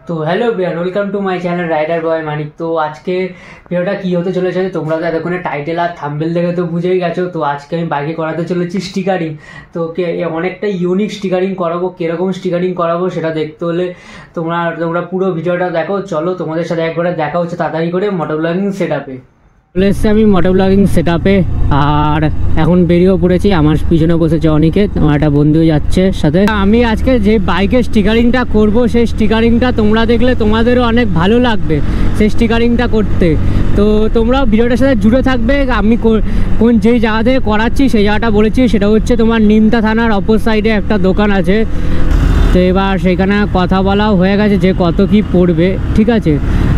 তো hello Brian, welcome to my channel Rider Boy Manik. তো আজকে ভিডিওটা কী হতে চলেছে তোমরা তো এতক্ষণে টাইটেল আর থাম্বনেল দেখে তো বুঝেই গেছো। তো আজকে আমি বাইকে করাতে চলেছি স্টিকারিং। তো অনেকটা ইউনিক স্টিকারিং করাবো, কীরকম স্টিকারিং করাবো সেটা দেখতে হলে তোমরা পুরো ভিডিওটা দেখো। চলো তোমাদের সাথে একবারে দেখা হচ্ছে তাড়াতাড়ি করে মোটো ব্লগিং সেট আপে। চলে এসছি আমি মোটো ব্লগিং সেট আপে, আর এখন বেরিয়েও পড়েছি। আমার পিছনে বসেছে অনিকেত, আমার একটা বন্ধু যাচ্ছে সাথে। আমি আজকে যে বাইকের স্টিকারিংটা করব সেই স্টিকারিংটা তোমরা দেখলে তোমাদেরও অনেক ভালো লাগবে সেই স্টিকারিংটা করতে। তো তোমরা ভিডিওটার সাথে জুড়ে থাকবে। আমি যেই জায়গা থেকে করাচ্ছি সেই জায়গাটা বলেছি, সেটা হচ্ছে তোমার নিমতা থানার অপর সাইডে একটা দোকান আছে। তো এবার সেখানে কথা বলাও হয়ে গেছে যে কত কি পড়বে, ঠিক আছে।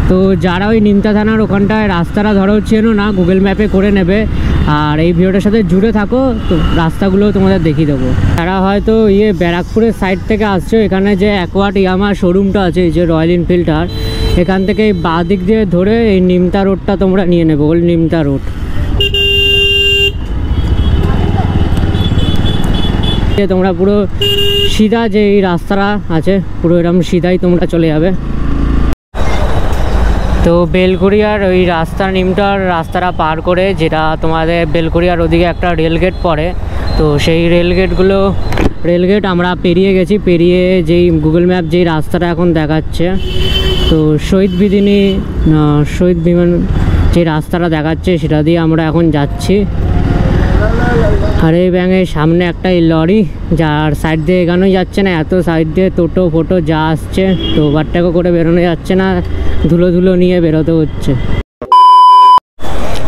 তো যারা ওই নিমতা থানার ওখানটায় রাস্তাটা ধরো চেনো না, গুগল ম্যাপে করে নেবে। আর এই ভিডিওটার সাথে জুড়ে থাকো, তো রাস্তাগুলো তোমাদের দেখিয়ে দেবো। তারা হয়তো ব্যারাকপুরের সাইড থেকে আসছো, এখানে যে অ্যাকোয়ার্ড ইয়ামার শোরুমটা আছে, যে রয়্যাল এনফিল্ডটার, এখান থেকে এই বাঁ দিক দিয়ে ধরে এই নিমতা রোডটা তোমরা নিয়ে নেবে, ওল্ড নিমতা রোড। তোমরা পুরো সিধা যে এই রাস্তাটা আছে পুরো এরকম সিধাই তোমরা চলে যাবে। তো বেলঘড়িয়ার ওই নিমটার রাস্তাটা পার করে, যেটা তোমাদের বেলঘড়িয়ার ওদিকে একটা রেলগেট পড়ে, তো সেই রেলগেট আমরা পেরিয়ে গেছি। পেরিয়ে যেই গুগল ম্যাপ যেই রাস্তাটা এখন দেখাচ্ছে, তো শহীদ বিমান যে রাস্তাটা দেখাচ্ছে সেটা দিয়ে আমরা এখন যাচ্ছি। আর এই ব্যাঙের সামনে একটা লরি, যার সাইড দিয়ে এগানোই যাচ্ছে না, এত সাইড দিয়ে টোটো ফোটো যা আসছে, তো ওভারটেকও করে বেরোনো যাচ্ছে না, ধুলো নিয়ে বেরোতে হচ্ছে।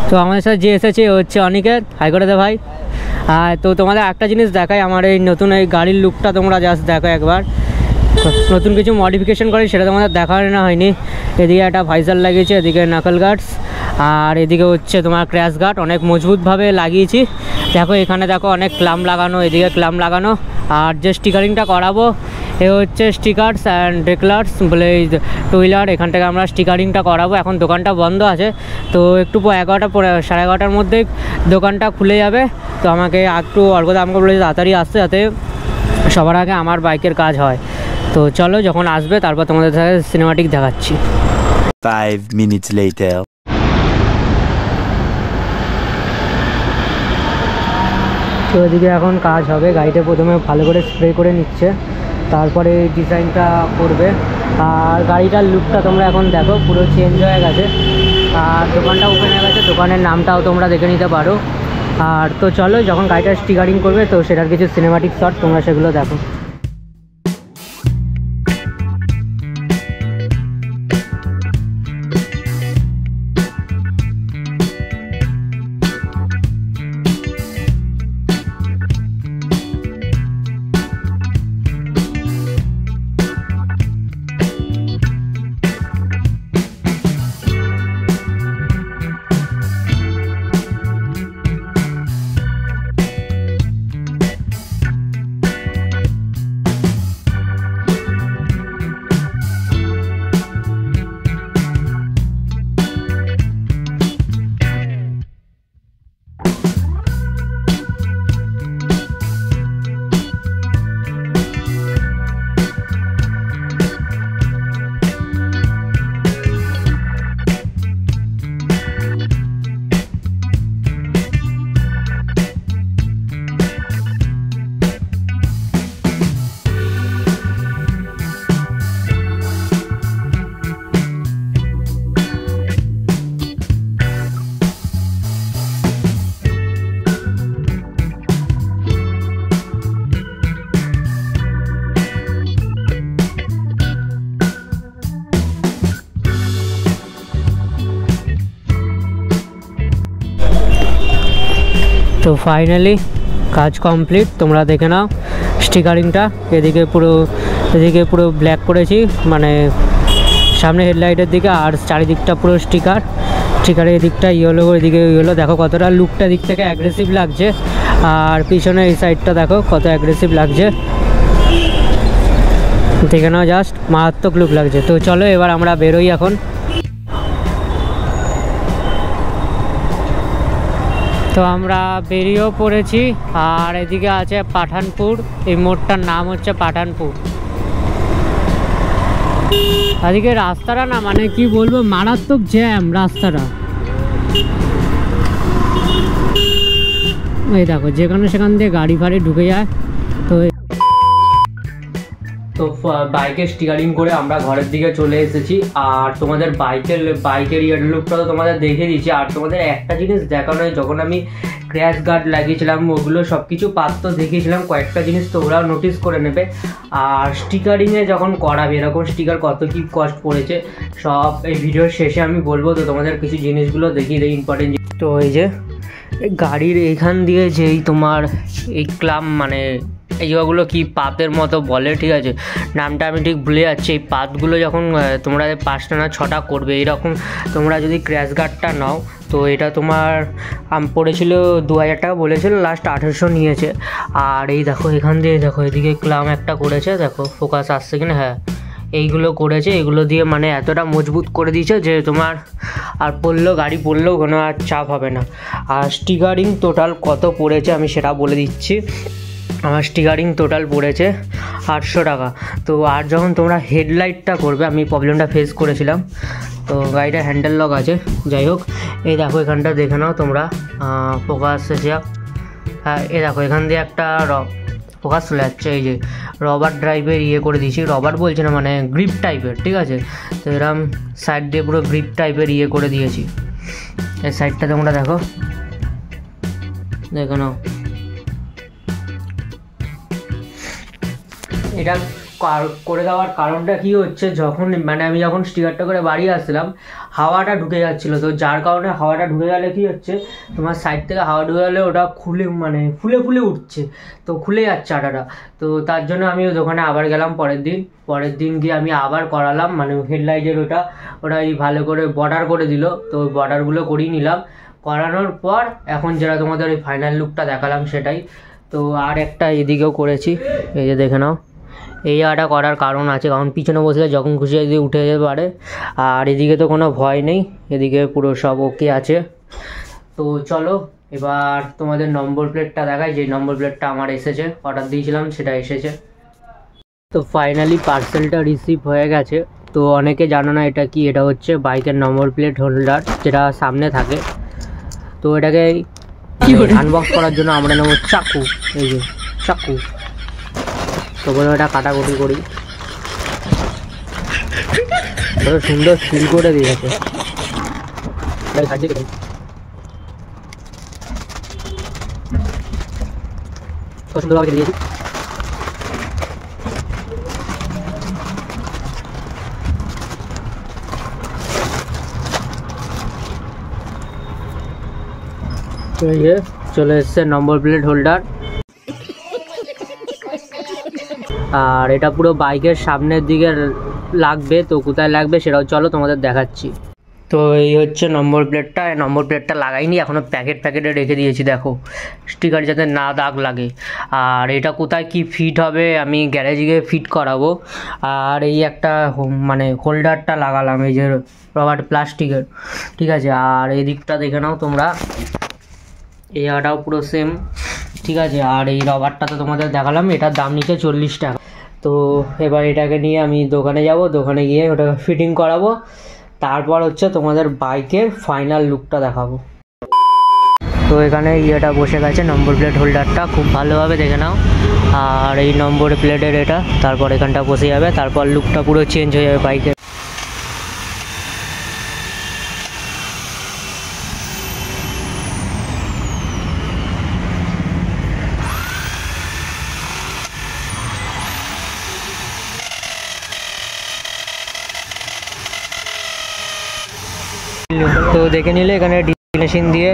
তো আমাদের সাথে যে এসেছে হচ্ছে অনিকেত, হাই করে দে ভাই। তো তোমাদের একটা জিনিস দেখাই, আমার এই নতুন এই গাড়ির লুকটা তোমরা জাস্ট দেখো একবার। নতুন কিছু মডিফিকেশন করি সেটা তোমাদের দেখানো হয়নি। এদিকে একটা ভাইজার লাগিয়েছে, এদিকে নাকল গার্ডস, আর এদিকে হচ্ছে তোমার ক্র্যাশ গার্ড অনেক মজবুতভাবে লাগিয়েছি। দেখো এখানে দেখো অনেক ক্লাম লাগানো, এদিকে ক্লাম লাগানো। আর যে স্টিকারিংটা করাবো এ হচ্ছে স্টিকার্স অ্যান্ড ডেকলার্স বলে টু হুইলার, এখান থেকে আমরা স্টিকারিংটা করাবো। এখন দোকানটা বন্ধ আছে, তো একটু 11টা 11:30টার মধ্যেই দোকানটা খুলে যাবে। তো আমাকে একটু অল্পদা আমাকে বলেছে তাড়াতাড়ি আসতে, যাতে সবার আগে আমার বাইকের কাজ হয়। তো চলো যখন আসবে তারপর তোমাদের সাথে সিনেমাটিক দেখাচ্ছি। 5 minutes later. তো এদিকে এখন কাজ হবে, গাড়িটা প্রথমে ভালো করে স্প্রে করে নিচ্ছে, তারপরে ডিজাইনটা করবে। আর গাড়িটার লুকটা তোমরা এখন দেখো পুরো চেঞ্জ হয়ে গেছে, আর দোকানটা ওপেন হয়ে গেছে, দোকানের নামটাও তোমরা দেখে নিতে পারো। আর তো চলো যখন গাড়িটা স্টিকারিং করবে তো সেটার কিছু সিনেমাটিক শট তোমরা সেগুলো দেখো। তো ফাইনালি কাজ কমপ্লিট, তোমরা দেখে নাও স্টিকারিংটা। এদিকে পুরো ব্ল্যাক করেছি, মানে সামনে হেডলাইটের দিকে, আর চারিদিকটা পুরো স্টিকারের এদিকটা ইয়েলো, এদিকে ইয়েলো। দেখো কতটা লুকটা দিক থেকে অ্যাগ্রেসিভ লাগছে, আর পিছনে এই সাইডটা দেখো কত অ্যাগ্রেসিভ লাগছে, দেখে নাও জাস্ট মারাত্মক লুক লাগছে। তো চলো এবার আমরা বেরোই এখন। তো আমরা বেরিয়েও পড়েছি, আর এদিকে আছে পাঠানপুর। এই মোড়টার নাম হচ্ছে পাঠানপুর। আজকে রাস্তাটা না মানে কি বলবো, মারাত্মক জ্যাম রাস্তাটা। এই দেখো যেখানে সেখান দিয়ে গাড়ি ফাড়ি ঢুকে যায়। তো বাইকের স্টিকারিং করে আমরা ঘরের দিকে চলে এসেছি। আর তোমাদের বাইকের ইয়ার লুকটা তো তোমাদের দেখে দিয়েছি। আর তোমাদের একটা জিনিস দেখানো হয়, যখন আমি ক্র্যাশ গার্ড লাগিয়েছিলাম ওগুলো সব কিছু পাত্র দেখিয়েছিলাম, কয়েকটা জিনিস তো ওরাও নোটিস করে নেবে। আর স্টিকারিংয়ে যখন করাবে এরকম স্টিকার কত কী কস্ট পড়েছে সব এই ভিডিওর শেষে আমি বলবো। তো তোমাদের কিছু জিনিসগুলো দেখিয়ে দেয় ইম্পর্টেন্ট। তো এই যে গাড়ির এইখান দিয়ে যেই তোমার এই ক্লাম মানে এই জায়গাগুলো কি পাতের মতো বলে, ঠিক আছে, নামটা আমি ঠিক ভুলে যাচ্ছি। এই পাতগুলো যখন তোমরা 5টা না 6টা করবে এরকম, তোমরা যদি ক্র্যাশ গার্ডটা নাও তো এটা তোমার পড়েছিল 2000 টাকা বলেছিল, লাস্ট 1800 নিয়েছে। আর এই দেখো এখান দিয়ে দেখো এদিকে ক্লাম একটা করেছে, দেখো ফোকাস আসছে কিনা, হ্যাঁ এইগুলো করেছে। এগুলো দিয়ে মানে এতটা মজবুত করে দিয়েছে যে তোমার আর গাড়ি পড়লেও কোনো আর চাপ হবে না। আর স্টিকারিং টোটাল কত পড়েছে আমি সেটা বলে দিচ্ছি। আমার স্টিকারিং টোটাল পড়েছে 800 টাকা। তো আর যখন তোমরা হেডলাইটটা করবে, আমি প্রবলেমটা ফেস করেছিলাম। তো গাড়িটা হ্যান্ডেল লক আছে, যাই হোক এই দেখো এখানটা দেখে নাও তোমরা, ফোকাস এসে, হ্যাঁ এই দেখো এখান দিয়ে একটা ফোকাস চলে যাচ্ছে। এই যে রবার ড্রাইভের করে দিয়েছি, রবার বলছে না মানে গ্রিপ টাইপের, ঠিক আছে। তো এরকম সাইড দিয়ে পুরো গ্রিপ টাইপের করে দিয়েছি। এই সাইডটা তোমরা দেখো, দেখে নাও। এটা করে দেওয়ার কারণটা কি হচ্ছে, যখন মানে আমি যখন স্টিকারটা করে বাড়ি আসছিলাম হাওয়াটা ঢুকে যাচ্ছিলো, তো যার কারণে হাওয়াটা ঢুকে গেলে কি হচ্ছে, তোমার সাইড থেকে হাওয়া ঢুকে গেলে ওটা মানে ফুলে উঠছে, তো খুলে যাচ্ছে আটাটা। তো তার জন্য আমি দোকানে আবার গেলাম পরের দিন গিয়ে আমি আবার করালাম, মানে হেডলাইটের ওটা এই ভালো করে বর্ডার করে দিল। তো বর্ডারগুলো করিয়ে নিলাম, করানোর পর এখন যেটা তোমাদের ওই ফাইনাল লুকটা দেখালাম সেটাই। তো আর একটা এদিকেও করেছি, এই যে দেখে নাও। এই জায়গাটা করার কারণ আছে, কারণ পিছনে বসলে যখন খুশি যদি উঠে যেতে পারে। আর এদিকে তো কোনো ভয় নেই, এদিকে পুরো সব ওকে আছে। তো চলো এবার তোমাদের নম্বর প্লেটটা দেখাই, যে নম্বর প্লেটটা আমার এসেছে, অর্ডার দিয়েছিলাম সেটা এসেছে। তো ফাইনালি পার্সেলটা রিসিভ হয়ে গেছে। তো অনেকে জানো না এটা কি, এটা হচ্ছে বাইকের নম্বর প্লেট হোল্ডার, যেটা সামনে থাকে। তো এটাকে আনবক্স করার জন্য আমরা নেবো চাকু, এই যে চাকু। তো বলে এটা কাটাকুটি করি, কত সুন্দর ফিল করে দিয়েছে। কত সুন্দরভাবে দিয়েছি। চলে এসছে নম্বর প্লেট হোল্ডার। আর এটা পুরো বাইকের সামনের দিকে লাগবে, তো কোথায় লাগবে সেটাও চলো তোমাদের দেখাচ্ছি। তো এই হচ্ছে নম্বর প্লেটটা, নম্বর প্লেটটা লাগাইনি এখনও, প্যাকেটে রেখে দিয়েছি, দেখো স্টিকার যাতে না দাগ লাগে। আর এটা কোথায় কি ফিট হবে আমি গ্যারেজে গিয়ে ফিট করাবো। আর এই একটা মানে হোল্ডারটা লাগালাম, এই যে রবার প্লাস্টিকের, ঠিক আছে। আর এই দিকটা দেখে নাও তোমরা, এই জায়গাটাও পুরো সেম, ঠিক আছে। আর এই রবারটা তো তোমাদের দেখালাম, এটার দাম নিচ্ছে 40 টাকা। তো এবার এটাকে নিয়ে আমি দোকানে যাব, দোকানে গিয়ে ওটাকে ফিটিং করাবো, তারপর হচ্ছে তোমাদের বাইকের ফাইনাল লুকটা দেখাবো। তো এখানে ইয়েটা বসে গেছে নম্বর প্লেট হোল্ডারটা, খুব ভালোভাবে দেখে নাও। আর এই নম্বর প্লেটের এটা, তারপর এখানটা বসে যাবে, তারপর লুকটা পুরো চেঞ্জ হয়ে যাবে বাইকের। তো দেখে নিলে এখানে মেশিন দিয়ে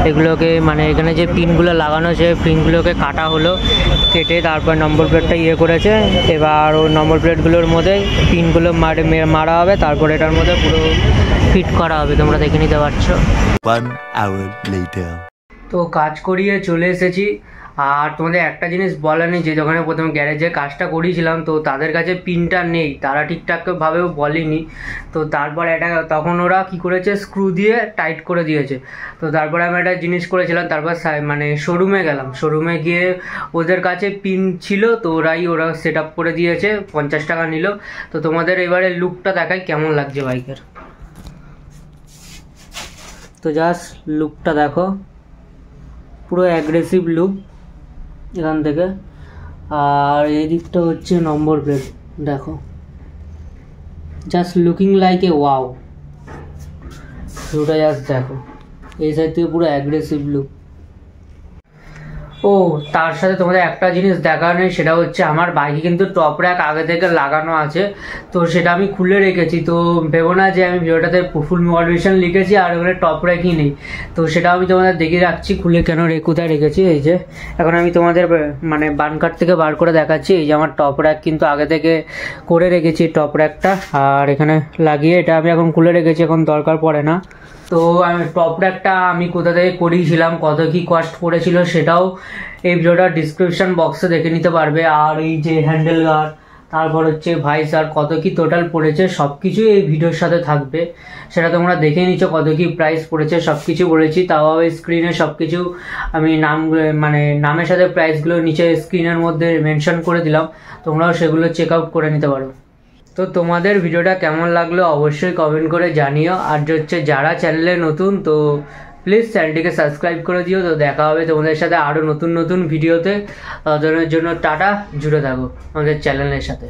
এগুলোকে মানে এখানে যে পিনগুলো লাগানো আছে পিনগুলোকে কাটা হলো, কেটে তারপর নম্বর প্লেটটা করেছে। এবার ওই নম্বর প্লেটগুলোর মধ্যে পিনগুলো মারা হবে, তারপর এটার মধ্যে পুরো ফিট করা হবে, তোমরা দেখে নিতে পারছো। 1 hour later. তো কাজ করিয়ে চলে এসেছি। আর তোমাদের একটা জিনিস বলেনি, যে দোকানে প্রথম গ্যারেজে কাজটা করিয়েছিলাম তো তাদের কাছে পিনটা নেই, তারা ঠিকঠাকভাবেও বলেনি। তো তারপর তখন ওরা কি করেছে, স্ক্রু দিয়ে টাইট করে দিয়েছে। তো তারপরে আমি একটা জিনিস করেছিলাম, তারপর মানে শোরুমে গেলাম, শোরুমে গিয়ে ওদের কাছে পিন ছিল, তো ওরা সেট আপ করে দিয়েছে, 50 টাকা নিল। তো তোমাদের এবারে লুকটা দেখাই কেমন লাগছে বাইকের। তো জাস্ট লুকটা দেখো, পুরো অ্যাগ্রেসিভ লুক এখান থেকে। আর এই দিকটা হচ্ছে নম্বর প্লেট, দেখো just looking like a wow. ভিউটা জাস্ট দেখো, এই সাইড থেকে পুরো অ্যাগ্রেসিভ লুক। ও তার সাথে তোমাদের একটা জিনিস দেখানো নেই, সেটা হচ্ছে আমার বাইকে কিন্তু টপ র্যাক আগে থেকে লাগানো আছে, তো সেটা আমি খুলে রেখেছি। তো ভেবো না যে আমি ভিডিওটাতে ফুল মডিফিকেশন লিখেছি আর ওখানে টপ র্যাকই নেই, তো সেটা আমি তোমাদের দেখিয়ে রাখছি খুলে কেন কোথায় রেখেছি। এই যে এখন আমি তোমাদের মানে বানকার থেকে বার করে দেখাচ্ছি। এই যে আমার টপ র্যাক কিন্তু আগে থেকে করে রেখেছি, টপ র্যাকটা, আর এখানে লাগিয়ে এটা আমি এখন খুলে রেখেছি, এখন দরকার পড়ে না। তো আমি টপ র্যাকটা আমি কোথা থেকে করিয়েছিলাম, কত কি কস্ট পড়েছিল, সেটাও এই ভিডিওটার ডিসক্রিপশন বক্সে দেখে নিতে পারবে। আর এই যে হ্যান্ডেল গার্ড, তারপর হচ্ছে ভাইসার, কত কি টোটাল পড়েছে সব কিছুই এই ভিডিওর সাথে থাকবে, সেটা তোমরা দেখে নিচ্ছ কত কি প্রাইস পড়েছে, সব কিছু বলেছি। তাও স্ক্রিনে সব কিছু আমি মানে নামের সাথে প্রাইসগুলো নিচে স্ক্রিনের মধ্যে মেনশন করে দিলাম, তোমরাও সেগুলো চেক আউট করে নিতে পারো। তো তোমাদের ভিডিওটা কেমন লাগলো অবশ্যই কমেন্ট করে জানিও। আর হচ্ছে যারা চ্যানেলে নতুন, তো প্লিজ চ্যানেলটিকে সাবস্ক্রাইব করে দিও। তো দেখা হবে তোমাদের সাথে আরও নতুন নতুন ভিডিওতে, তাদের জন্য টাটা, জুড়ে থাকো আমাদের চ্যানেলের সাথে।